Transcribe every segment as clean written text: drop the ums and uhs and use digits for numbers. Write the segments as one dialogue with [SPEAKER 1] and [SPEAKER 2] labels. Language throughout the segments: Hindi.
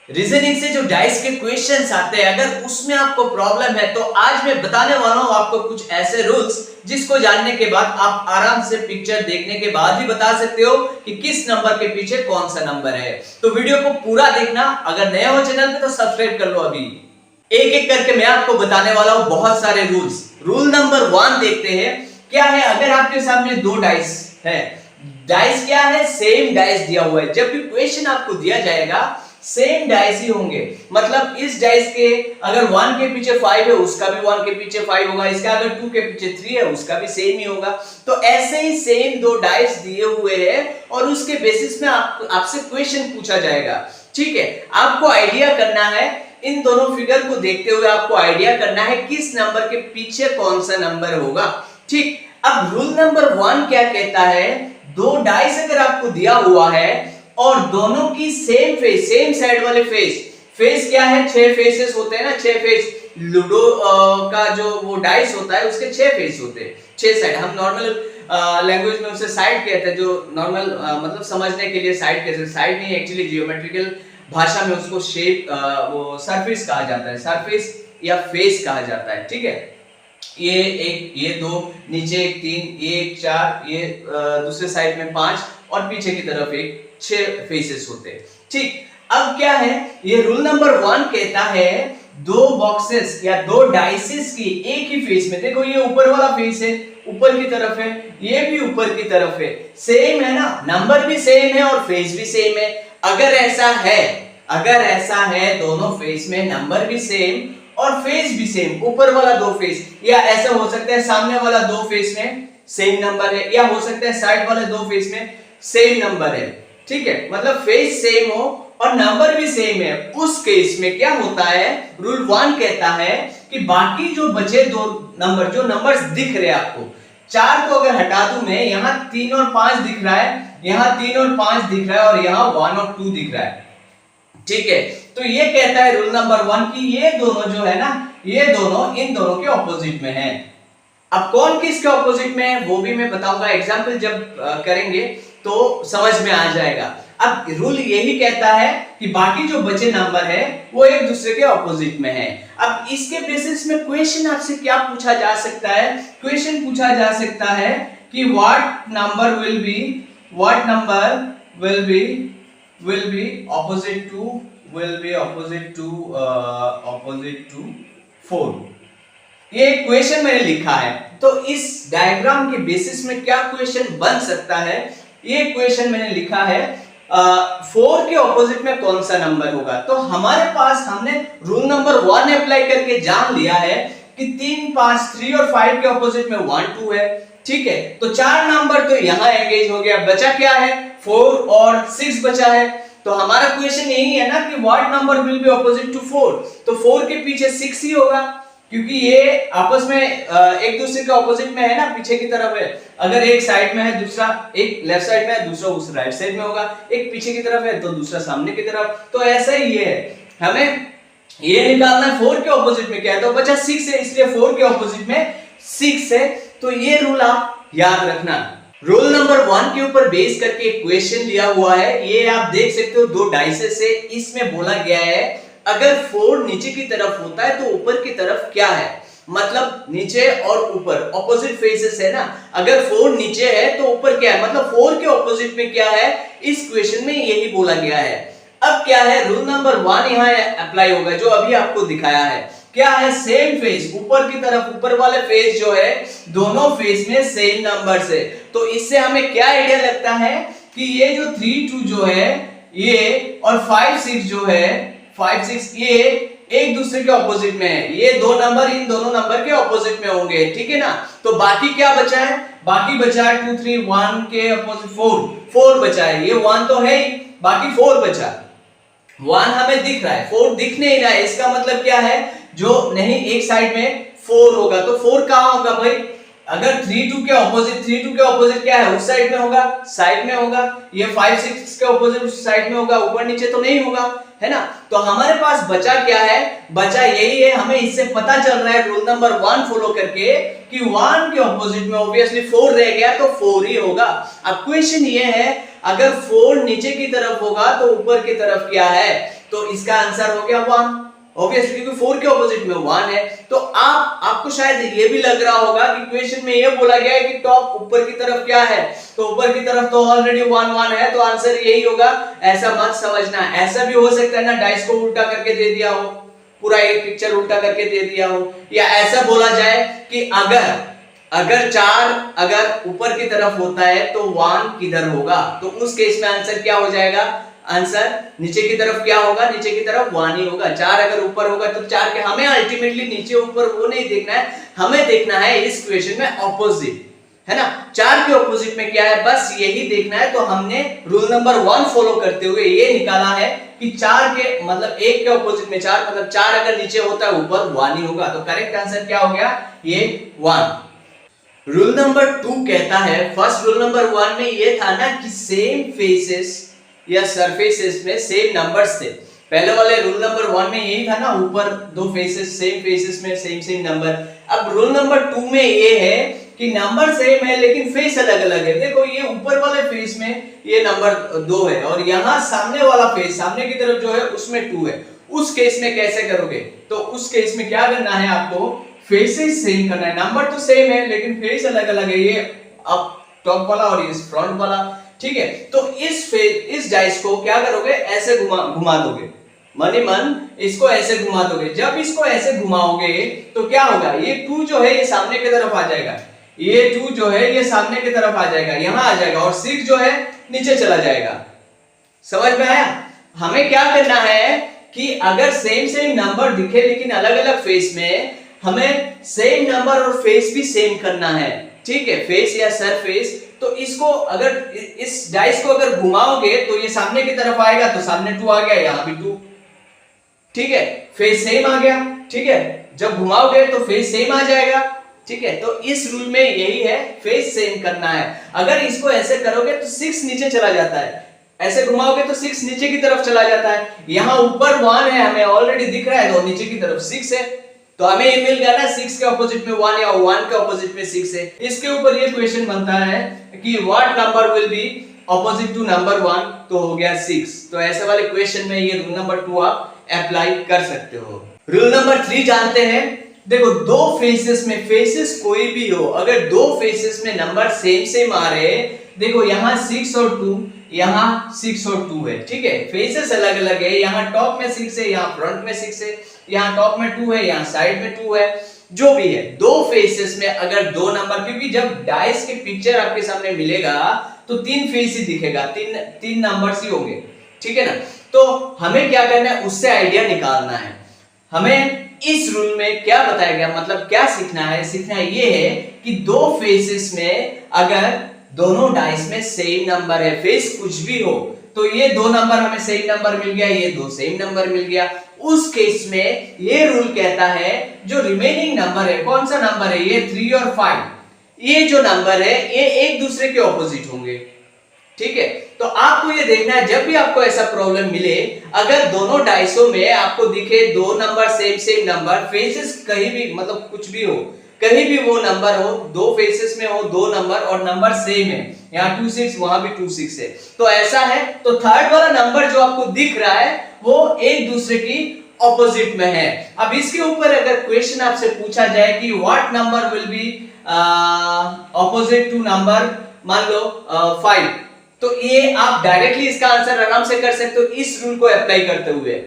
[SPEAKER 1] रीजनिंग से जो डाइस के क्वेश्चंस आते हैं, अगर उसमें आपको प्रॉब्लम है तो आज मैं बताने वाला हूं आपको कुछ ऐसे रूल्स जिसको जानने के बाद आप आराम से पिक्चर देखने के बाद ही बता सकते हो कि किस नंबर के पीछे कौन सा नंबर है। तो वीडियो को पूरा देखना, अगर नए हो चैनल पे तो सब्सक्राइब कर लो। अभी एक एक करके मैं आपको बताने वाला हूं बहुत सारे रूल्स। रूल नंबर 1 देखते हैं क्या है। अगर आपके सामने दो डाइस है, डाइस क्या है, सेम डाइस दिया हुआ है। जब भी क्वेश्चन आपको दिया जाएगा सेम डाइस ही होंगे, मतलब इस डाइस के अगर 1 के पीछे 5 है उसका भी 1 के पीछे 5 होगा, इसका अगर 2 के पीछे 3 है उसका भी सेम ही होगा। तो ऐसे ही सेम दो डाइस दिए हुए हैं और उसके बेसिस में आपसे क्वेश्चन पूछा जाएगा। ठीक है, आपको आइडिया करना है, इन दोनों फिगर को देखते हुए आपको आइडिया करना है किस नंबर के पीछे कौन सा नंबर होगा। ठीक, अब रूल नंबर 1 क्या कहता है, दो डाइस अगर आपको दिया हुआ है और दोनों की सेम फेस, सेम साइड वाले फेस क्या है, 6 फेसेस होते हैं ना, 6 फेस। लूडो का जो वो डाइस होता है उसके 6 फेस होते हैं, 6 साइड। हम नॉर्मल लैंग्वेज में उसे साइड कहते हैं, जो नॉर्मल मतलब समझने के लिए साइड कहते हैं। साइड नहीं, एक्चुअली जियोमेट्रिकल भाषा में उसको शेप वो सरफेस कहा जाता है, सरफेस या फेस कहा जाता है। ठीक है, ये एक, ये 2, नीचे एक 3, ये एक 4, ये दूसरे साइड में 5 और पीछे की तरफ एक 6 फेसेस होते हैं। ठीक, अब क्या है, ये रूल नंबर 1 कहता है दो बॉक्सेस या दो डाइसेस की एक ही फेस में, देखो ये ऊपर वाला फेस है, ऊपर की तरफ है, ये भी ऊपर की तरफ है, सेम है ना, नंबर भी सेम है और फेस भी सेम है। अगर ऐसा है दोनों फेस में नंबर भी सेम और फेस भी सेम, ऊपर वाला दो फेस, या ऐसा हो सकता है सामने वाला दो फेस में सेम नंबर है, या हो सकता है साइड वाले दो फेस में सेम नंबर है। ठीक है, मतलब फेस सेम हो और नंबर भी सेम है, उस केस में क्या होता है, रूल 1 कहता है कि बाकी जो बचे दो नंबर, जो नंबर्स दिख रहे हैं आपको, 4 को अगर हटा दूं मैं, यहां 3 और 5 दिख रहा है, यहां 3 और 5 दिख रहा है और यहां 1 और 2 दिख रहा है। ठीक है, तो ये कहता है रूल नंबर 1 कि ये दोनों जो है ना, ये दोनों इन दोनों के ऑपोजिट में है। अब कौन किसके ऑपोजिट में है वो भी मैं बताऊंगा, एग्जांपल जब करेंगे तो समझ में आ जाएगा। अब रूल यही कहता है कि बाकी जो बचे नंबर है वो एक दूसरे के ऑपोजिट में है। अब इसके बेसिस में क्वेश्चन आपसे क्या पूछा जा सकता है, क्वेश्चन पूछा जा सकता है कि what number will B opposite to 4। ये क्वेश्चन मैंने लिखा है, तो इस डायग्राम के बेसिस में क्या क्वेश्चन बन सकता है, ये क्वेश्चन मैंने लिखा है 4 के ऑपोजिट में कौन सा नंबर होगा। तो हमारे पास हमने रूल नंबर 1 अप्लाई करके जान लिया है कि 3, 5, 3 और 5 के ऑपोजिट में 1, 2 है। ठीक है, तो 4 नंबर तो यहां एंगेज हो गया, बचा क्या है, 4 और 6 बचा है। तो हमारा क्वेश्चन यही है ना कि what number will be opposite to 4, तो 4 के पीछे 6 ही होगा, क्योंकि ये आपस में एक दूसरे के ऑपोजिट में है ना, पीछे की तरफ है। अगर एक साइड में है, दूसरा एक लेफ्ट साइड में है, दूसरा उस राइट साइड में होगा, एक पीछे की तरफ है तो दूसरा सामने की तरफ। तो ऐसा ही ये है, हमें ये निकालना है 4 के ऑपोजिट में क्या है, तो बचा 6 है, इसलिए 4 के ऑपोजिट में 6 है। तो ये रूल आप याद रखना। रूल नंबर 1 के ऊपर बेस करके एक क्वेश्चन लिया हुआ है, ये आप देख सकते हो, दो डाइसेस है, इसमें बोला गया है अगर 4 नीचे की तरफ होता है तो ऊपर की तरफ क्या है, मतलब नीचे और ऊपर ऑपोजिट फेसेस है ना, अगर 4 नीचे है तो ऊपर क्या है, मतलब 4 के ऑपोजिट में क्या है, इस क्वेश्चन में यही बोला गया है। अब क्या है, रूल नंबर 1 यहां अप्लाई होगा जो अभी आपको दिखाया है। क्या है, सेम फेस, ऊपर की तरफ, ऊपर वाले फेस जो है दोनों फेस में सेम नंबर है। तो इससे हमें क्या आइडिया लगता है कि ये जो 3, 2 जो है ये और 5, 6 जो है, 5, 6 ये एक दूसरे के ऑपोजिट में है, ये दो नंबर इन दोनों नंबर के ऑपोजिट में होंगे। ठीक है ना, तो बाकी क्या बचा है, बाकी बचा है 2, 3, 1 के ऑपोजिट 4 बचा है, ये 1 तो है ही, बाकी 4 बचा। 1 हमें दिख रहा है, 4 दिख नहीं रहा है, इसका मतलब क्या है, जो नहीं एक साइड में 4 होगा, तो 4 कहां होगा भाई, अगर 3, 2 के ऑपोजिट क्या है, उस साइड में होगा, साइड में होगा, ये 5, 6 के ऑपोजिट उस साइड में होगा, ऊपर नीचे तो नहीं होगा, है ना। तो हमारे पास बचा क्या है, बचा यही है, हमें इससे पता चल रहा है रूल नंबर 1 फॉलो करके कि 1 के ऑपोजिट में ऑब्वियसली 4 रह गया, तो 4 ही होगा। अब क्वेश्चन ये है, अगर 4 नीचे की तरफ होगा तो ऊपर की तरफ क्या है, तो इसका आंसर हो गया 1, ऑब्वियसली क्योंकि 4 के ऑपोजिट में 1 है। तो आपको शायद ये भी लग रहा होगा कि क्वेश्चन में ये बोला गया है कि टॉप ऊपर की तरफ क्या है, तो ऊपर की तरफ तो ऑलरेडी 1 1 है, तो आंसर यही होगा। ऐसा मत समझना, ऐसा भी हो सकता है ना डाइस को उल्टा करके दे दिया हो, पूरा एक पिक्चर उल्टा करके दे दिया हो, या ऐसा बोला जाए कि अगर 4 अगर ऊपर की तरफ होता है तो 1 किधर होगा, तो उस केस में आंसर क्या हो जाएगा, आंसर नीचे की तरफ क्या होगा, नीचे की तरफ 1 ही होगा। 4 अगर ऊपर होगा तो 4 के, हमें अल्टीमेटली नीचे ऊपर वो नहीं देखना है, हमें देखना है इस क्वेश्चन में ऑपोजिट, है ना। 4 के ऑपोजिट में क्या है, बस यही देखना है। तो हमने रूल नंबर 1 फॉलो करते हुए ये निकाला है कि 4 के मतलब 1 के ऑपोजिट में 4, मतलब 4 अगर नीचे होता है ऊपर 1 ही होगा। तो करेक्ट आंसर क्या हो गया, ये 1। रूल नंबर 2 कहता है, फर्स्ट रूल नंबर 1 में ये था ना कि सेम फेसेस या सरफेसेस में सेम नंबर्स थे। पहले वाले रूल नंबर 1 में यही था ना, ऊपर 2 फेसेस, सेम फेसेस में सेम नंबर। अब रूल नंबर 2 में ये है कि नंबर सेम है लेकिन फेस अलग अलग है। देखो ये ऊपर वाले फेस में ये नंबर 2 है और यहाँ सामने वाला फेस, सामने की तरफ जो है उसमें 2 है। उस केस में कैसे करोगे, तो उस केस में क्या करना है, आपको फेसेस सेम करना है। नंबर तो सेम है लेकिन फेस अलग अलग है, ये अब टॉप वाला और ये फ्रंट वाला, ठीक है। तो इस डाइस को क्या करोगे, ऐसे घुमा दोगे, मन ही मन इसको ऐसे घुमा दोगे। जब इसको ऐसे घुमाओगे तो क्या होगा, ये 2 जो है ये सामने की तरफ आ जाएगा, ये 2 जो है ये सामने की तरफ आ जाएगा, यहां आ जाएगा, और 6 जो है नीचे चला जाएगा। समझ में आया। हमें क्या करना है कि अगर सेम नंबर दिखे लेकिन अलग अलग फेस में, हमें सेम नंबर और फेस भी सेम करना है, ठीक है, फेस या सरफेस। तो इसको अगर इस डाइस को अगर घुमाओगे तो ये सामने की तरफ आएगा, तो सामने 2 आ गया, यहां भी 2, ठीक है, फेस सेम आ गया, ठीक है। जब घुमाओगे तो फेस सेम आ जाएगा, ठीक है। तो इस रूल में यही है, फेस सेम करना है। अगर इसको ऐसे करोगे तो 6 नीचे चला जाता है, ऐसे घुमाओगे तो 6 नीचे की तरफ चला जाता है। यहां ऊपर 1 है, हमें ऑलरेडी दिख रहा है, तो नीचे की तरफ 6 है, तो हमें ये मिल गया ना, 6 के ऑपोजिट में 1 या 1 के ऑपोजिट में 6 है। इसके ऊपर ये क्वेश्चन बनता है कि what number will be opposite to number 1, तो हो गया 6। तो ऐसे वाले क्वेश्चन में ये रूल नंबर 2 आप अप्लाई कर सकते हो। रूल नंबर 3 जानते हैं। देखो 2 फेसेस में, फेसेस कोई भी हो, अगर 2 फेसेस में नंबर सेम आ रहे, देखो यहाँ 6 और 2, यहाँ 6 और 2 है, ठीक है, फेसेस अलग अलग है, यहाँ टॉप में 6 है, यहाँ फ्रंट में 6 है, यहाँ टॉप में 2 है, यहाँ साइड में 2 है, जो भी है 2 फेसेस में अगर 2 नंबर, क्योंकि जब डाइस के पिक्चर आपके सामने मिलेगा तो 3 फेस ही दिखेगा, 3 नंबर्स ही होंगे, ठीक है ना। तो हमें क्या करना है, उससे आइडिया निकालना है। हमें इस रूल में क्या बताया गया, मतलब क्या सीखना है, सीखना ये है कि 2 फेसेस में अगर दोनों डाइस में सेम नंबर है, फेस कुछ भी हो, तो ये 2 नंबर हमें सेम नंबर मिल गया, ये 2 सेम नंबर मिल गया। उस केस में ये रूल कहता है जो रिमेनिंग नंबर है, कौन सा नंबर है, ये 3 और 5, ये जो नंबर है ये एक दूसरे के ऑपोजिट होंगे, ठीक है। तो आपको ये देखना है, जब भी आपको ऐसा प्रॉब्लम मिले, अगर दोनों डाइसों में आपको दिखे 2 नंबर सेम नंबर, फेसेस कहीं भी, मतलब कुछ भी हो, कहीं भी वो नंबर हो, 2 फेसेस में हो 2 नंबर और नंबर सेम है, यहाँ 2 6, वहां भी 2 6 है, तो ऐसा है, तो थर्ड वाला नंबर जो आपको दिख रहा है वो एक दूसरे की ऑपोजिट में है। अब इसके ऊपर अगर क्वेश्चन आपसे पूछा जाए कि what number will be opposite to number, मान लो 5, तो ये आप डायरेक्टली इसका आंसर आराम से कर सकते हो इस रूल को अप्लाई करते हुए।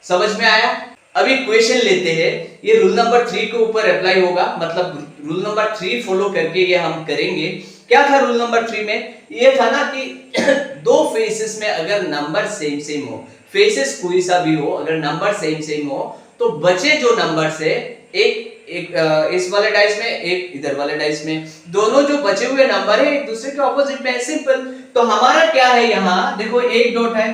[SPEAKER 1] समझ में आया। अभी क्वेश्चन लेते हैं, ये रूल नंबर 3 के ऊपर अप्लाई होगा, मतलब रूल नंबर 3 फॉलो करके ये हम करेंगे। क्या था रूल नंबर 3 में, ये था ना कि 2 फेसेस में अगर नंबर सेम हो, फेसेस कोई सा भी हो, अगर नंबर सेम हो, तो बचे जो नंबर से एक इस वाले डाइस में, एक इधर वाले डाइस में, दोनों जो बचे हुए नंबर है एक दूसरे के ऑपोजिट में है, सिंपल। तो हमारा क्या है, यहाँ देखो 1 डॉट है,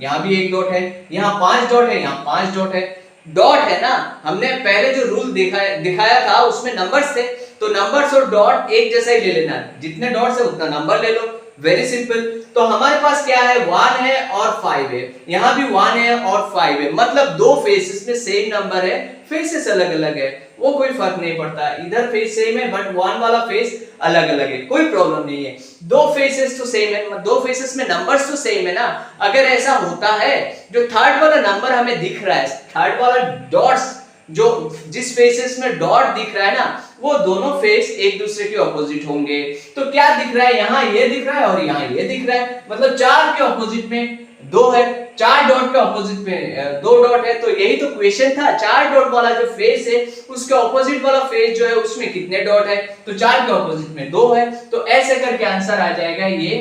[SPEAKER 1] यहाँ भी 1 डॉट है, यहाँ 5 डॉट है, यहाँ 5 डॉट है। डॉट है ना, हमने पहले जो रूल दिखाया था उसमें नंबर्स थे, तो नंबर्स और डॉट एक जैसा ही ले लेना, जितने डॉट्स है उतना नंबर ले लो, वेरी सिंपल। तो हमारे पास क्या है, 1 है और 5 है, यहां भी 1 है और 5 है, मतलब दो फेसेस में सेम नंबर है, फेसेस अलग अलग है, वो कोई फर्क नहीं पड़ता, इधर फेस सेम है बट 1 वाला फेस अलग अलग है, कोई प्रॉब्लम नहीं है। दो फेसेस तो सेम है, दो फेसेस में नंबर्स तो सेम है ना। अगर ऐसा होता है, जो थर्ड वाला नंबर हमें दिख रहा है, थर्ड वाला डॉट्स, जो जिस फेसेस में डॉट दिख रहा है ना, वो दोनों फेस एक दूसरे के ऑपोजिट होंगे। तो क्या दिख रहा है, यहाँ ये दिख रहा है और यहाँ ये दिख रहा है, मतलब 4 के ऑपोजिट में 2 है, 4 डॉट के ऑपोजिट में 2 डॉट है। तो यही तो क्वेश्चन था, 4 डॉट वाला जो फेस है उसके ऑपोजिट वाला फेस जो है उसमें कितने डॉट है, तो 4 के ऑपोजिट में 2 है। तो ऐसे करके आंसर आ जाएगा ये।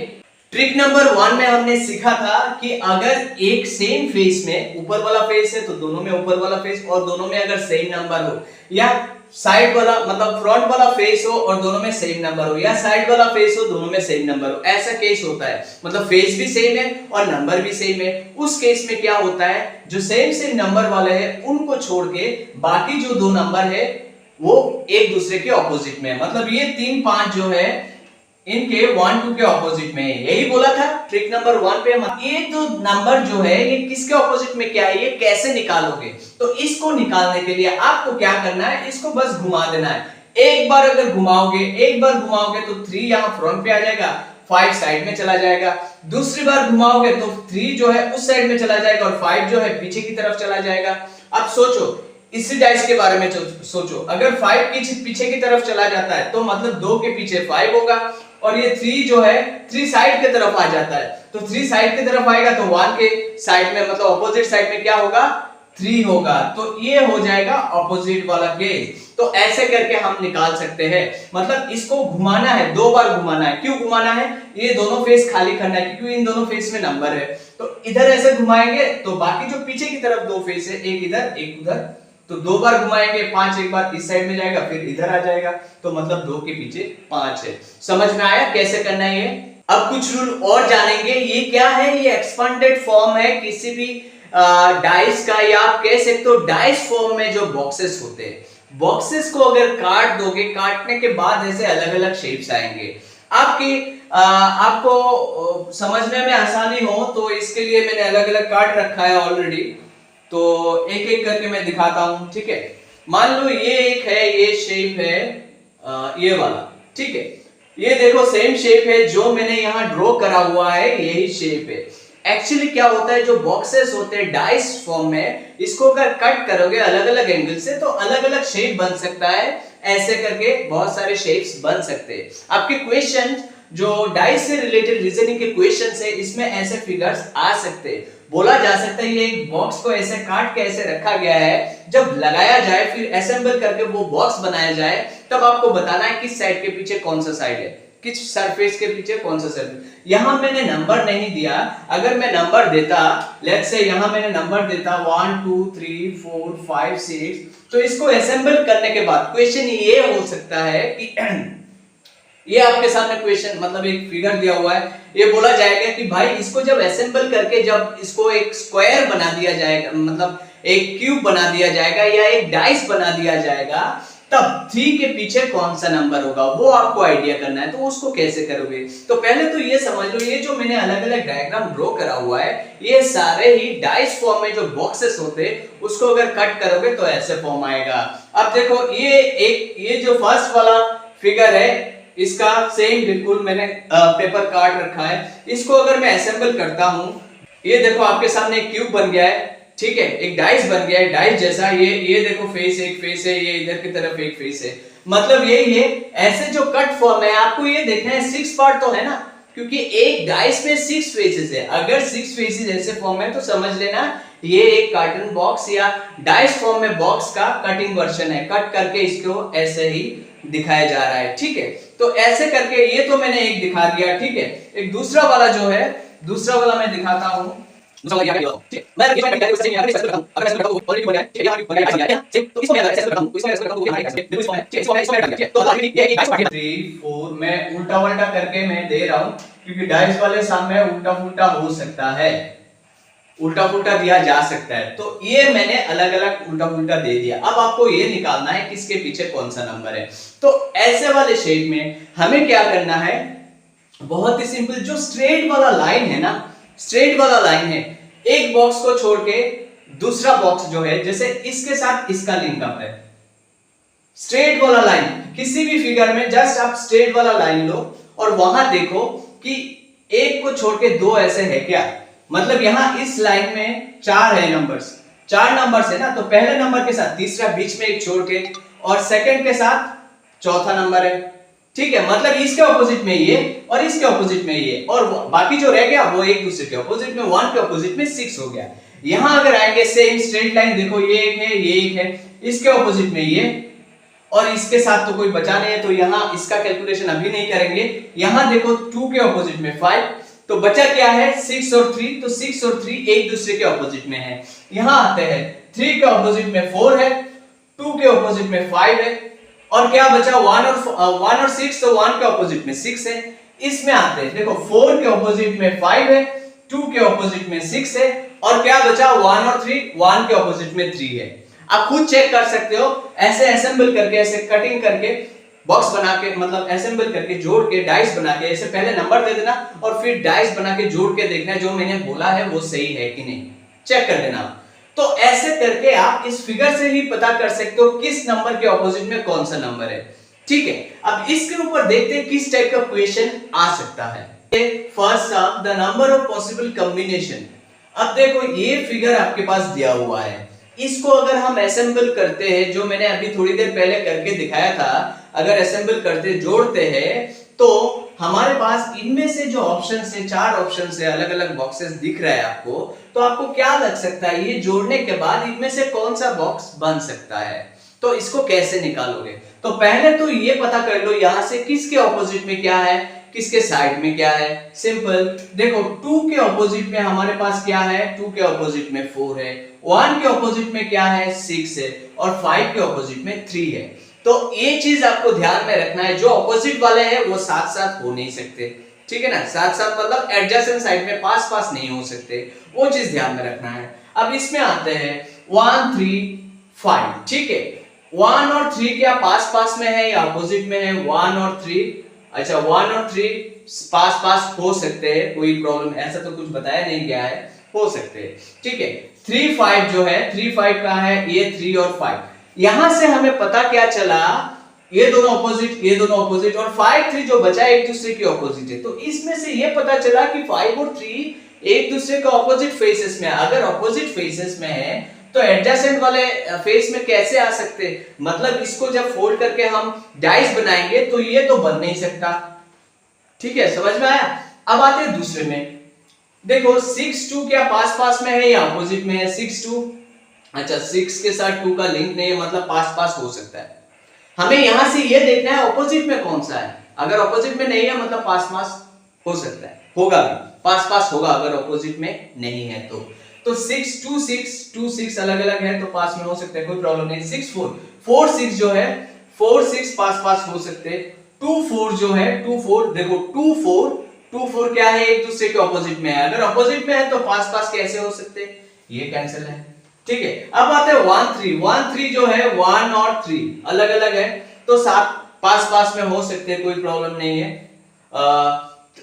[SPEAKER 1] ट्रिक नंबर 1 में हमने सीखा था कि अगर एक सेम फेस में ऊपर वाला फेस है तो दोनों में ऊपर वाला फेस, और दोनों में अगर सेम नंबर हो, या साइड वाला मतलब फ्रंट वाला फेस हो और दोनों में सेम नंबर हो, या साइड वाला फेस हो दोनों में सेम नंबर हो, ऐसा केस होता है, मतलब फेस भी सेम है और नंबर भी सेम है। उस केस में क्या होता है, जो सेम नंबर वाले हैं उनको छोड़ के बाकी जो दो नंबर है वो एक दूसरे के ऑपोजिट में है, मतलब ये 3 5 जो है इनके 1 2 के ऑपोजिट में है। यही बोला था ट्रिक नंबर 1 पे। ये तो नंबर जो है ये किसके ऑपोजिट में क्या है, ये कैसे निकालोगे, तो इसको निकालने के लिए आपको क्या करना है, इसको बस घुमा देना है। एक बार अगर घुमाओगे तो 3 यहां फ्रंट पे आ जाएगा, 5 साइड में चला जाएगा। दूसरी बार घुमाओगे तो 3 जो है उस साइड में चला जाएगा और 5 जो है पीछे की तरफ चला जाएगा। अब सोचो इसी डाइस के बारे में सोचो, अगर 5 पीछे की तरफ चला जाता है तो मतलब 2 के पीछे 5 होगा, और ये 3 जो है 3 साइड की तरफ आ जाता है, तो 3 साइड की तरफ आएगा तो 1 के साइड में मतलब ऑपोजिट साइड में क्या होगा, 3 होगा। तो ये हो जाएगा ऑपोजिट वाला केस। तो ऐसे करके हम निकाल सकते हैं, मतलब इसको घुमाना है, 2 बार घुमाना है। क्यों घुमाना है, ये दोनों फेस खाली करना है क्योंकि इन दोनों फेस में नंबर है। तो इधर ऐसे घुमाएंगे तो बाकी जो पीछे की तरफ 2 फेस है, एक इधर एक उधर, तो 2 बार घुमाएंगे, 5 एक बार इस साइड में जाएगा फिर इधर आ जाएगा, तो मतलब 2 के पीछे 5 है। समझ में आया कैसे करना है ये। अब कुछ रूल और जानेंगे। ये क्या है, ये एक्सपांडेड फॉर्म है किसी भी डाइस का, या आप कह सकते हो डाइस फॉर्म में जो बॉक्सेस होते हैं, बॉक्सेस को अगर काट दोगे, काटने के बाद ऐसे अलग अलग शेप्स आएंगे। आपको समझने में आसानी हो तो इसके लिए मैंने अलग अलग काट रखा है ऑलरेडी, तो एक एक करके मैं दिखाता हूं, ठीक है। मान लो ये एक है, ये शेप है ये वाला, ठीक है। ये देखो सेम शेप है, जो मैंने यहां ड्रॉ करा हुआ है यही शेप है। एक्चुअली क्या होता है, जो बॉक्सेस होते हैं डाइस फॉर्म में, इसको अगर कट करोगे अलग अलग एंगल से तो अलग अलग शेप बन सकता है। ऐसे करके बहुत सारे शेप्स बन सकते हैं। आपके क्वेश्चन जो डाइस से रिलेटेड रीजनिंग के क्वेश्चंस है, इसमें ऐसे फिगर्स आ सकते हैं। बोला जा सकता है ये एक बॉक्स को ऐसे काट के ऐसे रखा गया है, जब लगाया जाए फिर असेंबल करके वो बॉक्स बनाया जाए, तब आपको बताना है किस साइड के पीछे कौन सा साइड है, किस सरफेस के पीछे कौन सा सरफेस। यहां मैंने नंबर नहीं दिया, अगर मैं नंबर देता, लेट्स से यहां मैंने नंबर देता 1 2 3 4 5 6, तो इसको असेंबल करने के बाद क्वेश्चन ये हो सकता है कि ये आपके सामने क्वेश्चन मतलब एक फिगर दिया हुआ है, ये बोला जाएगा कि भाई इसको जब असेंबल करके जब इसको एक स्क्वायर बना दिया जाएगा, मतलब एक क्यूब बना दिया जाएगा या एक डाइस बना दिया जाएगा, तब 3 के पीछे कौन सा नंबर होगा वो आपको आइडिया करना है। तो उसको कैसे करोगे, तो पहले तो ये समझ लो, ये जो मैंने अलग अलग डायग्राम ड्रॉ करा हुआ है, ये सारे ही डाइस फॉर्म में जो बॉक्सेस होते हैं उसको अगर कट करोगे तो ऐसे फॉर्म आएगा। अब देखो ये जो फर्स्ट वाला फिगर है, इसका सेम बिल्कुल मैंने पेपर काट रखा है। इसको अगर मैं असेंबल करता हूं, ये देखो आपके सामने एक क्यूब बन गया है, ठीक है, एक डाइस बन गया है, डाइस जैसा। ये देखो फेस, एक फेस है, ये इधर की तरफ एक फेस है, मतलब यही है। ऐसे जो कट फॉर्म है, आपको ये देखना है 6 पार्ट तो है ना, क्योंकि एक डाइस में 6 फेसेस है। अगर 6 फेसेस ऐसे फॉर्म है तो समझ लेना ये एक कार्टन बॉक्स या डाइस फॉर्म में बॉक्स का कटिंग वर्जन है, कट करके इसको ऐसे ही दिखाया जा रहा है, ठीक है। तो ऐसे करके ये तो मैंने एक दिखा दिया, ठीक है। एक दूसरा वाला जो है, दूसरा वाला मैं दिखाता हूं। दूसरा वाला क्या है, ठीक है। मैं ये करके उससे यहां पे ऐसे करता हूं, अगर ऐसे करता हूं ऑलरेडी बन गया है, ठीक है, यहां बन गया है, ठीक। तो इसको मैं ऐसे करता हूं, इसको ऐसे करता हूं, यहां ऐसे बिल्कुल इसको मैं, ठीक है, इसको मैं डाल दिया, तो ऑलरेडी ये एक डाइस 3 4 मैं उल्टा-उल्टा करके मैं दे रहा हूं, क्योंकि डाइस वाले सामने उल्टा-पुल्टा हो सकता है, उल्टा-पुल्टा दिया जा सकता है। तो ये मैंने अलग-अलग उल्टा-पुल्टा दे दिया। अब आपको ये निकालना है किसके पीछे कौन सा नंबर है। तो ऐसे वाले शेप में हमें क्या करना है, बहुत ही सिंपल, जो स्ट्रेट वाला लाइन है ना, स्ट्रेट वाला लाइन है, एक बॉक्स को छोड़ के दूसरा बॉक्स जो है, जैसे इसके साथ इसका लिंकअप है, स्ट्रेट वाला लाइन, किसी भी फिगर में जस्ट आप स्ट्रेट वाला लाइन लो और वहां देखो कि एक को छोड़ के दो ऐसे है क्या, मतलब यहां इस लाइन में चार है नंबर्स, चार नंबर्स है ना, तो पहले नंबर के साथ तीसरा बीच में एक छोड़ के और सेकंड के साथ चौथा नंबर है, ठीक है, मतलब इसके ऑपोजिट में ये और इसके ऑपोजिट में ये, और बाकी जो रह गया वो एक दूसरे के ऑपोजिट में, 1 के ऑपोजिट में 6 हो गया। यहां अगर आएंगे सेम स्ट्रेट लाइन, देखो ये एक है, ये एक है, इसके ऑपोजिट में ये और इसके साथ तो कोई बचा नहीं है, तो यहां इसका कैलकुलेशन अभी नहीं करेंगे। यहां देखो 2 के ऑपोजिट में 5, तो बचा क्या है 6 और 3, तो 6 और 3 एक दूसरे के ऑपोजिट में है। यहां आते हैं 3 के ऑपोजिट में 4 है, 2 के ऑपोजिट में 5 है, और क्या बचा 1 और 6, तो 1 के ऑपोजिट में 6 है। इसमें आते हैं, देखो 4 के ऑपोजिट में 5 है, 2 के ऑपोजिट में 6 है, और क्या बचा 1 और 3, 1 के ऑपोजिट में 3 है। आप खुद चेक कर सकते हो, ऐसे असेंबल करके, ऐसे कटिंग करके, बॉक्स बना के, मतलब असेंबल करके जोड़ के डाइस बना के, ऐसे पहले नंबर दे देना और फिर डाइस बना के जोड़ के देखना जो मैंने बोला है वो सही है कि नहीं, चेक कर देना। तो ऐसे करके आप इस फिगर से ही पता कर सकते हो किस नंबर के ऑपोजिट में कौन सा नंबर है, ठीक है। अब इसके ऊपर देखते हैं किस टाइप का क्वेश्चन आ सकता है। First sum the number of possible combination. अब देखो ये फिगर आपके पास दिया हुआ है, इसको अगर हम असेंबल करते हैं, जो मैंने अभी थोड़ी देर पहले करके दिखाया था, अगर असेंबल करते जोड़ते हैं तो हमारे पास इनमें से जो ऑप्शन है, चार ऑप्शन है, अलग अलग बॉक्सेस दिख रहा है आपको, तो आपको क्या लग सकता है ये जोड़ने के बाद इनमें से कौन सा बॉक्स बन सकता है, तो इसको कैसे निकालोगे। तो पहले तो ये पता कर लो यहां से किसके ऑपोजिट में क्या है, किसके साइड में क्या है। सिंपल, देखो 2 के ऑपोजिट में हमारे पास क्या है, 2 के ऑपोजिट में 4 है, 1 के ऑपोजिट में क्या है 6 है, और 5 के ऑपोजिट में 3 है। तो ये चीज आपको ध्यान में रखना है, जो ऑपोजिट वाले हैं वो साथ साथ हो नहीं सकते, ठीक है ना, साथ साथ मतलब एडजेसेंट साइड में पास पास नहीं हो सकते, वो चीज ध्यान में रखना है। अब इसमें आते हैं 1 3 5, ठीक है, 1 और 3 क्या पास पास में है या ऑपोजिट में है, 1 और 3, अच्छा 1 और 3 पास पास हो सकते हैं, कोई प्रॉब्लम ऐसा तो कुछ बताया नहीं गया है, हो सकते हैं, ठीक है। 3 5 जो है, 3 5 का है ये 3 और 5, यहां से हमें पता क्या चला, ये दोनों ऑपोजिट, ये दोनों ऑपोजिट, और 5 3 जो बचा एक दूसरे के ऑपोजिट है, तो इसमें से ये पता चला कि 5 और 3 एक दूसरे के ऑपोजिट फेसेस में है। अगर ऑपोजिट फेसेस में है तो एडजेसेंट वाले फेस में कैसे आ सकते, मतलब इसको जब फोल्ड करके हम डाइस बनाएंगे तो ये तो बन नहीं सकता, ठीक है, समझ में आया। अब आते हैं दूसरे में, देखो 6 2 क्या पास पास में है या ऑपोजिट में है, 6 2, अच्छा 6 के साथ 2 का लिंक नहीं है, मतलब पास पास हो सकता है। हमें यहां से ये देखना है ऑपोजिट में कौन सा है, अगर ऑपोजिट में नहीं है मतलब पास पास हो सकता है, होगा भी पास पास होगा, अगर ऑपोजिट में नहीं है तो 6 2 6 अलग अलग है तो पास में हो सकते हैं, कोई प्रॉब्लम नहीं। 6 4 6 जो है 4 6 पास पास हो सकते हैं। 2 4 जो है 2 4, देखो 2 4 क्या है एक दूसरे के ऑपोजिट में है, अगर ऑपोजिट में है तो पास पास कैसे हो सकते, ये कैंसिल है, ठीक है। अब आते हैं 1 3 जो है 1 और 3 अलग अलग है तो साथ पास पास में हो सकते हैं, कोई प्रॉब्लम नहीं है।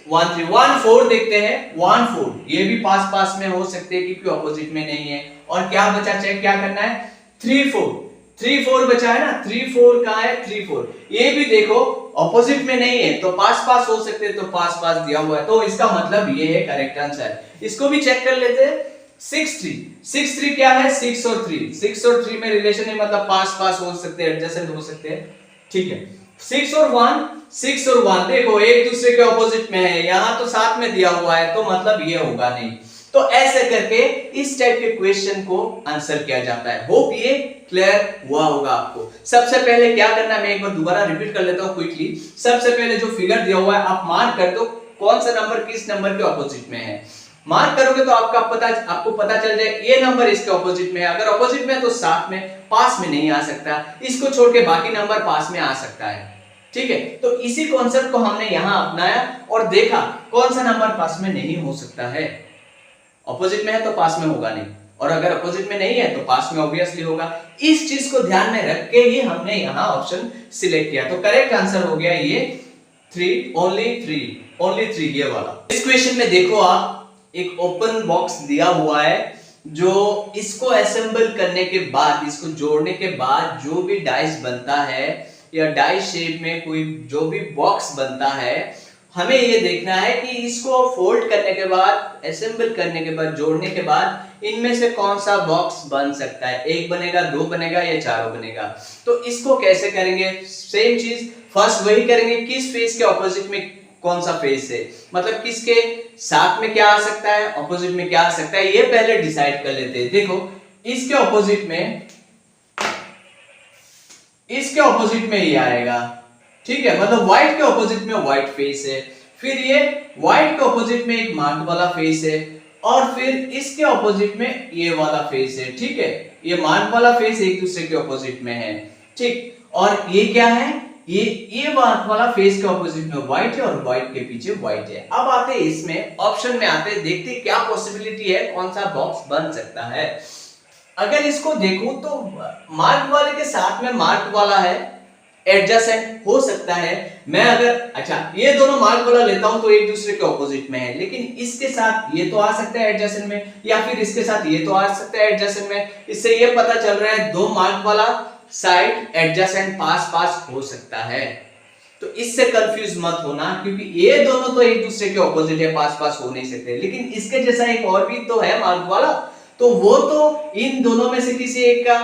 [SPEAKER 1] 1 3 1 4 देखते हैं, 1 4 ये भी पास पास में हो सकते हैं क्योंकि ऑपोजिट में नहीं है। और क्या बचा, चेक क्या करना है, 3 4 बचा है ना, 3 4 कहां है, 3 4 ये भी देखो ऑपोजिट में नहीं है तो पास पास हो सकते हैं, तो पास पास दिया हुआ है, तो इसका मतलब ये है करेक्ट आंसर। इसको भी चेक कर लेते हैं। 6 3 क्या है, 6 और 3 में रिलेशन है, मतलब पास पास हो सकते हैं, एडजेसेंट हो सकते हैं, ठीक है। 6 और 1 देखो एक दूसरे के ऑपोजिट में है, यहां तो साथ में दिया हुआ है तो मतलब ये होगा नहीं। तो ऐसे करके इस टाइप के क्वेश्चन को आंसर किया जाता है। होप ये क्लियर हुआ होगा आपको। सबसे पहले क्या करना है, मैं एक बार दोबारा रिपीट कर लेता हूं क्विकली। सबसे पहले जो फिगर दिया हुआ है आप मार्क कर दो कौन सा नंबर किस नंबर के ऑपोजिट में है। मार्क करोगे तो आपको पता चल जाए ये नंबर इसके ऑपोजिट में है, अगर ऑपोजिट में है तो साथ में पास में नहीं आ सकता, इसको छोड़ के बाकी नंबर पास में आ सकता है, ठीक है। तो इसी कॉन्सेप्ट को हमने यहां अपनाया और देखा कौन सा नंबर पास में नहीं हो सकता है। ऑपोजिट में है तो पास में होगा नहीं, और अगर अपोजिट में नहीं है तो पास में ऑब्वियसली होगा। इस चीज को ध्यान में रख के ही हमने यहां ऑप्शन सिलेक्ट किया, तो करेक्ट आंसर हो गया ये ओनली थ्री ये वाला। इस क्वेश्चन में देखो आप एक ओपन बॉक्स दिया हुआ है, जो इसको असेंबल करने के बाद, इसको जोड़ने के बाद जो भी डाइस बनता है या डाइस शेप में कोई जो भी बॉक्स बनता है, हमें ये देखना है कि इसको फोल्ड करने के बाद, असेंबल करने के बाद, जोड़ने के बाद इनमें से कौन सा बॉक्स बन सकता है। एक बनेगा, दो बनेगा या चारों बनेगा। तो इसको कैसे करेंगे? सेम चीज फर्स्ट वही करेंगे, किस फेस के ऑपोजिट में कौन सा फेस है, मतलब किसके साथ में क्या आ सकता है, ऑपोजिट में क्या आ सकता है, ये पहले डिसाइड कर लेते हैं। देखो इसके ऑपोजिट में ये आएगा, ठीक है, मतलब व्हाइट के ऑपोजिट में व्हाइट फेस है, फिर ये व्हाइट के ऑपोजिट में एक मार्क वाला फेस है, और फिर इसके ऑपोजिट में ये वाला फेस है, ठीक है। ये मार्क वाला फेस एक दूसरे के ऑपोजिट में है, ठीक। और ये क्या है? ये मार्क वाला फेस के ऑपोजिट में व्हाइट है और व्हाइट के पीछे व्हाइट है। अब आते हैं इसमें ऑप्शन में आते हैं, देखते हैं क्या पॉसिबिलिटी है, कौन सा बॉक्स बन सकता है। अगर इसको देखो तो मार्क वाले के साथ में मार्क वाला है, एडजेसेंट हो सकता है। मैं अगर अच्छा ये दोनों मार्क वाला लेता हूं तो एक दूसरे के ऑपोजिट में है, लेकिन इसके साथ ये तो आ सकता है एडजेसेंट में, या फिर इसके साथ ये तो आ सकता है एडजेसेंट में। इससे ये पता चल रहा है दो मार्क वाला साइड एडजेसेंट पास हो सकता है। तो इससे कंफ्यूज मत होना, क्योंकि ये दोनों तो एक दूसरे के ऑपोजिट है, पास हो नहीं सकते। लेकिन इसके जैसा एक और भी तो है मार्क वाला, तो वो तो इन दोनों में से किसी एक का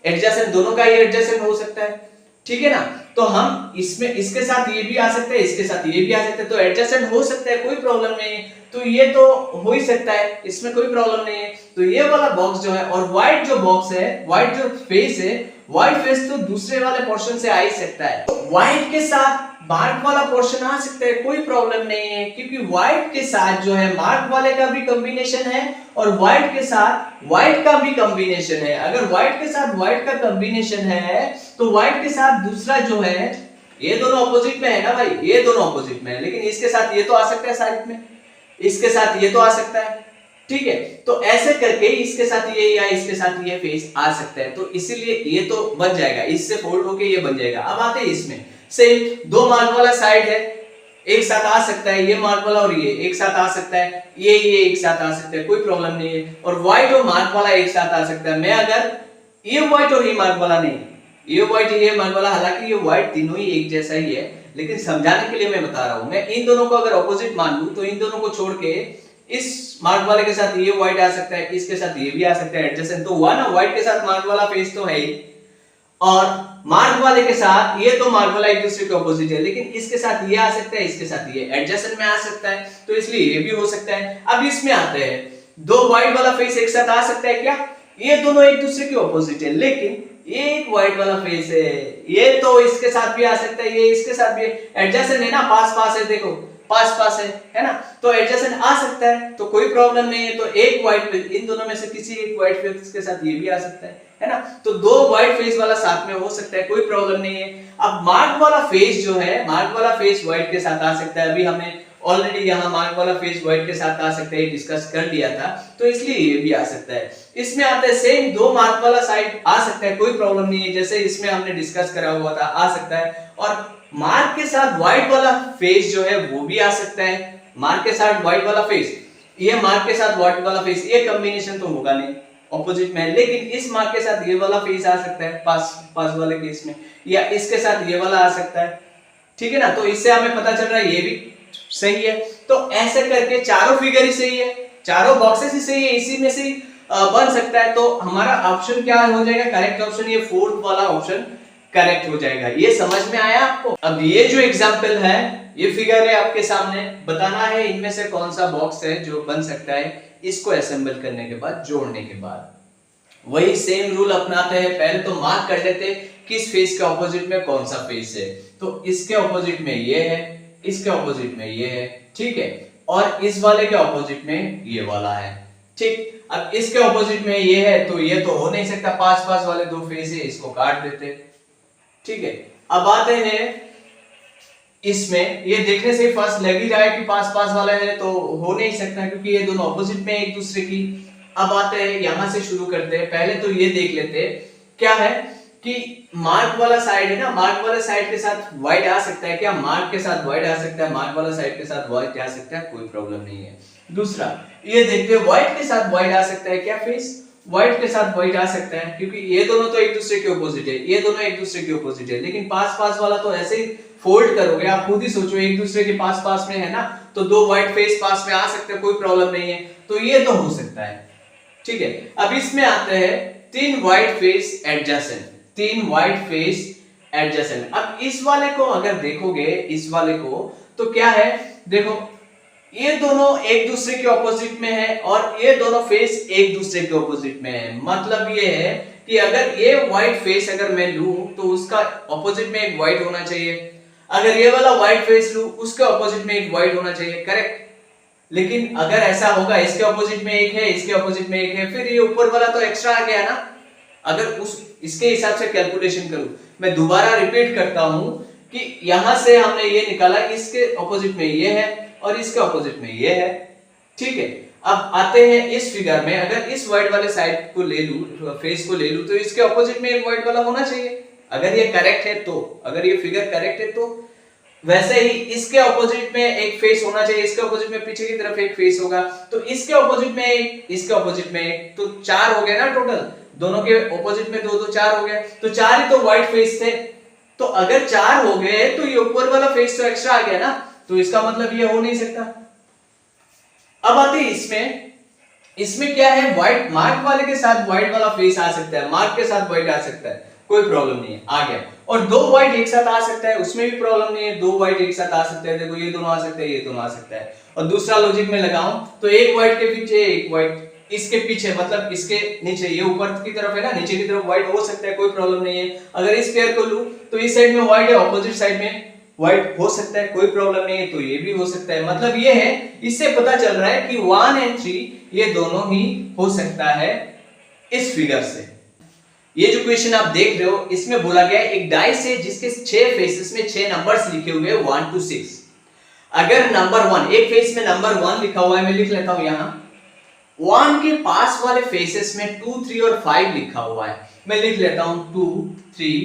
[SPEAKER 1] एडजेसेंट, दोनों का ही एडजेसेंट हो सकता है, ठीक है ना। तो हम इसमें इसके साथ ये भी आ सकता है, इसके साथ ये भी आ सकता है, तो एडजेसेंट हो सकता है, कोई प्रॉब्लम नहीं है। तो ये तो हो ही सकता है, इसमें कोई प्रॉब्लम नहीं है। तो ये वाला बॉक्स जो है, और व्हाइट जो बॉक्स है, व्हाइट जो फेस है, व्हाइट फेस तो दूसरे वाले पोर्शन से आ ही सकता है। व्हाइट के साथ मार्क वाला पोर्शन आ सकता है, कोई प्रॉब्लम नहीं है, क्योंकि व्हाइट के साथ जो है मार्क वाले का भी कॉम्बिनेशन है और व्हाइट के साथ व्हाइट का भी कॉम्बिनेशन है। अगर व्हाइट के साथ व्हाइट का कॉम्बिनेशन है तो व्हाइट के साथ दूसरा जो है, ये दोनों ऑपोजिट में है ना भाई, ये दोनों ऑपोजिट में है, लेकिन इसके साथ ये तो आ सकता है साइड में, इसके साथ ये तो आ सकता है, ठीक है। तो ऐसे करके इसके साथ ये या इसके साथ ये फेस आ सकता है, तो इसीलिए ये तो बन जाएगा, इससे फोल्ड होके ये बन जाएगा। अब आते हैं इसमें, सेम दो मार्क वाला साइड है, एक साथ आ सकता है, ये मार्क वाला और ये एक साथ आ सकता है, ये एक साथ आ सकता है, कोई प्रॉब्लम नहीं है। और व्हाइट और मार्क वाला एक साथ आ सकता है। मैं अगर ये व्हाइट और ये मार्क वाला नहीं, ये व्हाइट ये मार्क वाला, हालांकि ये व्हाइट तीनों ही एक जैसा ही है, लेकिन समझाने के लिए मैं बता रहा हूं। मैं इन दोनों को अगर ऑपोजिट मान लूं तो इन दोनों को छोड़ के इस मार्क वाले के साथ ये व्हाइट आ सकता है, इसके साथ ये भी आ सकता है, एडजेसेंट तो हुआ ना। व्हाइट के साथ मार्क वाला फेस तो है ही, और मार्क वाले के साथ ये तो मार्क वाला एक दूसरे के ऑपोजिट है, लेकिन इसके साथ ये आ सकता है, इसके साथ ये एडजेसेंट में आ सकता है, तो इसलिए ये भी हो सकता है। अब इसमें आते हैं, दो व्हाइट वाला फेस एक साथ आ सकता है क्या? ये दोनों एक दूसरे के ऑपोजिट है, लेकिन ये एक व्हाइट वाला फेस है, ये तो इसके साथ भी आ सकता है, ये इसके साथ भी एडजेसेंट है ना, पास है, देखो पास है ना, तो एडजेसेंट आ सकता है, तो कोई प्रॉब्लम नहीं है। तो एक व्हाइट फेस, इन दोनों में से किसी एक व्हाइट फेस के साथ ये भी आ सकता है ना, तो दो व्हाइट फेस वाला साथ में हो सकता है, कोई प्रॉब्लम नहीं है। अब मार्क वाला फेस जो है, मार्क वाला फेस व्हाइट के साथ आ सकता है, अभी हमने ऑलरेडी यहाँ मार्क वाला फेस व्हाइट के साथ आ सकता है, डिस्कस कर लिया था, तो इसलिए ये भी आ सकता है। इसमें आता है सेम दो मार्क वाला साइड आ सकता है, कोई प्रॉब्लम नहीं है, जैसे इसमें हमने डिस्कस करा हुआ था, आ सकता है। और मार्क के साथ व्हाइट वाला फेस जो है वो भी आ सकता है, मार्क के साथ व्हाइट वाला फेस, ये मार्क के साथ व्हाइट वाला फेस, ये कॉम्बिनेशन तो होगा नहीं, ऑपोजिट में, लेकिन इस मार्क के साथ ये वाला फेस आ सकता है पास वाले केस में, या इसके साथ ये वाला आ सकता है, ठीक है ना। तो इससे हमें पता चल रहा है ये भी सही है। तो ऐसे करके चारों फिगर ही सही है, चारों बॉक्सेस ही सही है, इसी में से बन सकता है। तो हमारा ऑप्शन क्या हो जाएगा? करेक्ट ऑप्शन ये फोर्थ वाला ऑप्शन करेक्ट हो जाएगा। ये समझ में आया आपको? अब ये जो एग्जांपल है, ये फिगर है आपके सामने, बताना है इनमें से कौन सा बॉक्स है जो बन सकता है इसको असेंबल करने के बाद, जोड़ने के बाद। वही सेम रूल अपनाते हैं, पहले तो मार्क कर लेते किस फेस के ऑपोजिट में कौन सा फेस है। तो इसके ऑपोजिट में ये है, इसके ऑपोजिट में ये है, ठीक है, और इस वाले के ऑपोजिट में ये वाला है, ठीक। अब इसके ऑपोजिट में ये है, तो ये तो हो नहीं सकता, पास वाले दो फेस है, इसको काट देते, ठीक है। अब आते हैं इसमें, ये देखने से फर्स्ट लग ही रहा है कि पास वाला है, तो हो नहीं सकता क्योंकि ये दोनों ऑपोजिट में एक दूसरे की। अब आते हैं यहां से शुरू करते हैं, पहले तो ये देख लेते हैं क्या है कि मार्क वाला साइड है ना, मार्क वाला साइड के साथ व्हाइट आ सकता है क्या? मार्क के साथ व्हाइट आ सकता है, मार्क वाला साइड के साथ व्हाइट आ सकता है, कोई प्रॉब्लम नहीं है। दूसरा ये देखते हैं व्हाइट के साथ व्हाइट आ सकता है क्या फेस? व्हाइट के साथ व्हाइट आ सकता है, क्योंकि ये दोनों तो एक दूसरे के ऑपोजिट है, ये दोनों एक दूसरे के ऑपोजिट है, लेकिन पास पास वाला तो ऐसे ही फोल्ड करोगे, आप खुद ही सोचो, एक दूसरे के पास पास में है ना, तो दो व्हाइट फेस पास में आ सकते हैं, कोई प्रॉब्लम नहीं है, तो ये तो हो सकता है। ठीक है, अब इसमें आते हैं तीन व्हाइट फेस एडजेसेंट, तीन व्हाइट फेस एडजेसेंट। अब इस वाले को अगर देखोगे, इस वाले को, तो क्या है, देखो ये दोनों एक दूसरे के ऑपोजिट में है और ये दोनों फेस एक दूसरे के ऑपोजिट में है। मतलब ये है कि अगर ये व्हाइट फेस अगर मैं लूं तो उसका ऑपोजिट में एक व्हाइट होना चाहिए, अगर ये वाला व्हाइट फेस लूं उसके ऑपोजिट में एक व्हाइट होना चाहिए, करेक्ट। लेकिन अगर ऐसा होगा, इसके ऑपोजिट में एक है, इसके ऑपोजिट में एक है, फिर ये ऊपर वाला तो एक्स्ट्रा आ गया ना। अगर उस इसके हिसाब से कैलकुलेशन करूं, मैं दोबारा रिपीट करता हूं कि यहां से हमने ये निकाला, इसके ऑपोजिट में ये है और इसके ऑपोजिट में ये है। ठीक है, अब आते हैं इस फिगर में, अगर इस व्हाइट वाले साइड को ले लूं, फेस को ले लूं, तो इसके ऑपोजिट में एक व्हाइट वाला होना चाहिए, अगर ये करेक्ट है तो, अगर ये फिगर करेक्ट है तो। वैसे ही इसके ऑपोजिट में एक फेस होना चाहिए, इसके ऑपोजिट में पीछे की तरफ एक फेस होगा, तो इसके ऑपोजिट में एक, इसके ऑपोजिट में एक, तो चार हो गए ना टोटल, दोनों के ऑपोजिट में दो, तो चार हो गए, तो चार ही तो व्हाइट फेस थे। तो अगर चार हो गए तो ये ऊपर वाला फेस तो एक्स्ट्रा आ गया ना, तो इसका मतलब ये हो नहीं सकता। अब आते हैं इसमें, इसमें क्या है, व्हाइट मार्क वाले के साथ व्हाइट वाला फेस आ सकता है, मार्क के साथ व्हाइट आ सकता है, कोई प्रॉब्लम नहीं है, आ गया। और दो व्हाइट एक साथ आ सकता है, उसमें भी प्रॉब्लम नहीं है, दो व्हाइट एक साथ आ सकते हैं, देखो ये दोनों आ सकते हैं, ये दोनों आ सकता है। और दूसरा लॉजिक में लगाऊं तो एक व्हाइट के पीछे एक व्हाइट, इसके पीछे मतलब इसके नीचे, ये ऊपर की तरफ है ना, नीचे की तरफ व्हाइट हो सकता है, कोई प्रॉब्लम नहीं है। अगर इस पेयर को लूं तो इस साइड में व्हाइट है, ऑपोजिट साइड में व्हाइट हो सकता है, कोई प्रॉब्लम नहीं है, तो ये भी हो सकता है। मतलब ये है, इससे पता चल रहा है कि 1 और 3 ये दोनों ही हो सकता है इस फिगर से। ये जो क्वेश्चन आप देख रहे हो, इसमें बोला गया है एक डाइस है जिसके 6 फेसेस में 6 नंबर्स लिखे हुए हैं 1 to 6। अगर नंबर 1, एक फेस में नंबर 1 लिखा हुआ है, मैं लिख लेता हूं यहां, 1 के पास वाले फेसेस में 2, 3 और 5 लिखा हुआ है, मैं लिख लेता हूं 2, 3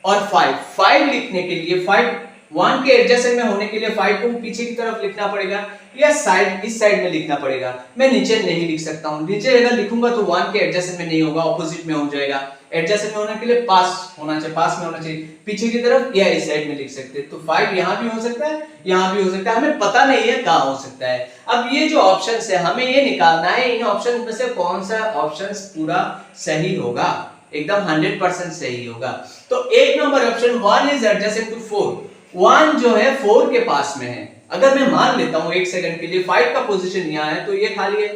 [SPEAKER 1] और 5। 5 लिखने के लिए 5 1 के एडजेसेंट में होने के लिए 5 को पीछे की तरफ लिखना पड़ेगा या साइड, इस साइड में लिखना पड़ेगा। मैं नीचे नहीं लिख सकता हूं, नीचे अगर लिखूंगा तो 1 के एडजेसेंट में नहीं होगा, ऑपोजिट में हो जाएगा। एडजेसेंट में होने के लिए पास होना चाहिए, पास में होना चाहिए, पीछे की तरफ या इस साइड में लिख सकते हैं। तो 5 यहां भी हो सकता है, यहां भी हो सकता है, हमें पता नहीं है कहां हो सकता है। अब ये जो ऑप्शंस है, हमें ये निकालना है इन ऑप्शंस में से कौन सा ऑप्शंस पूरा सही होगा, एकदम 100% सही होगा। तो एक number option 1 is adjacent to 4, 1 जो है 4 के पास में है। अगर मैं मान लेता हूं एक सेकंड के लिए 5 का पोजीशन यहां है, तो ये खाली है,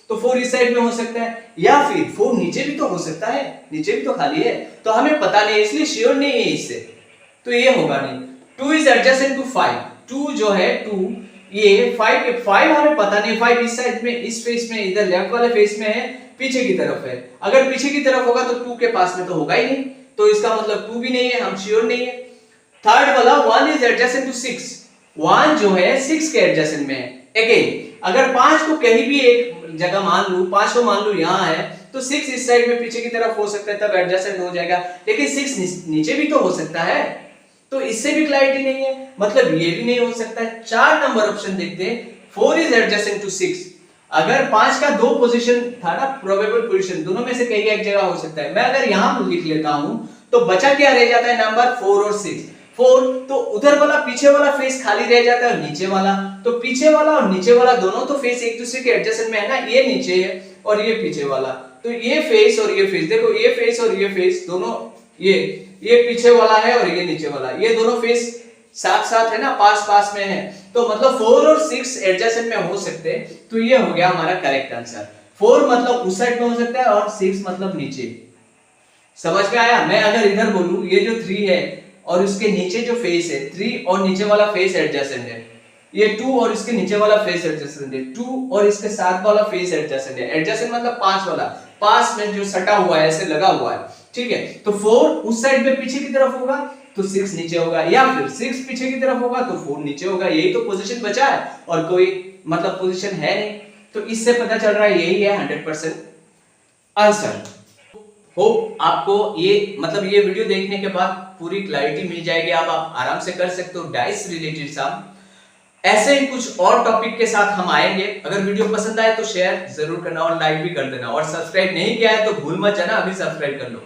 [SPEAKER 1] तो 4 इस साइड में हो सकता है, या फिर 4 नीचे भी तो हो सकता है, नीचे भी तो खाली है, तो हमें पता नहीं, इसलिए श्योर नहीं है इससे, तो ये होगा नहीं। 2 इज एडजेसेंट टू 5, 2 जो है 2, ये 5 हमें पता नहीं, 5 इस साइड में, इस फेस में, इधर लेफ्ट वाले फेस में है, पीछे की तरफ है। अगर पीछे की तरफ होगा तो 2 के पास में तो होगा ही नहीं, तो इसका मतलब 2 भी नहीं है, हम श्योर नहीं है। थर्ड वाला 1 इज एडजेसेंट टू 6, 1 जो है 6 के एडजेसेंट में है। अगेन अगर 5 को कहीं भी एक जगह मान लूं, 5 को मान लूं यहां है, तो 6 इस साइड में पीछे की तरफ हो सकता है, तब एडजेसेंट हो जाएगा, लेकिन 6 नीचे भी तो हो सकता है, तो इससे भी क्लैरिटी नहीं है, मतलब ये भी नहीं हो सकता है। 4 नंबर ऑप्शन देखते हैं, 4 इज एडजेसेंट टू 6। अगर 5 का दो पोजीशन था ना, प्रोबेबल पोजीशन, दोनों में से कहीं एक जगह हो सकता है। मैं अगर यहां लिख लेता हूं तो बचा क्या रह जाता है, नंबर 4 और 6। 4 तो उधर वाला पीछे वाला फेस खाली रह जाता है, नीचे वाला, तो पीछे वाला और नीचे वाला दोनों तो फेस एक दूसरे के एडजेसेंट में है ना, ये नीचे है और ये पीछे वाला, तो ये फेस और ये फेस, देखो ये फेस और ये फेस दोनों, ये पीछे वाला है और ये नीचे वाला, ये दोनों फेस साथ साथ है ना, पास पास में है, तो मतलब 4 और 6 एडजेसेंट में हो सकते हैं, तो ये हो गया हमारा करेक्ट आंसर। 4 मतलब उस साइड में हो सकता है और 6 मतलब नीचे। समझ में आया? मैं अगर इधर बोलूं, ये जो 3 है और उसके नीचे जो फेस है 3 और नीचे वाला फेस एडजेसेंट है, ये 2 और इसके नीचे वाला फेस एडजेसेंट है, 2 और इसके साथ वाला फेस एडजेसेंट है। एडजेसेंट मतलब 5 वाला, पास में जो सटा हुआ है, ऐसे लगा हुआ है, ठीक है। तो 4 उस साइड में पीछे की तरफ होगा तो 6 नीचे होगा, या फिर 6 पीछे की तरफ होगा तो 4 नीचे होगा। यही तो पोजीशन बचा है और कोई मतलब पोजीशन है नहीं, तो इससे पता चल रहा है यही है 100% आंसर। होप आपको ये वीडियो देखने के बाद पूरी क्लैरिटी मिल जाएगी। अब आप आराम से कर सकते हो डाइस रिलेटेड सम। ऐसे ही कुछ और टॉपिक के साथ हम आएंगे। अगर वीडियो पसंद आए तो शेयर जरूर करना और लाइक भी कर देना, और सब्सक्राइब नहीं किया है तो भूल मत जाना, अभी सब्सक्राइब कर लो।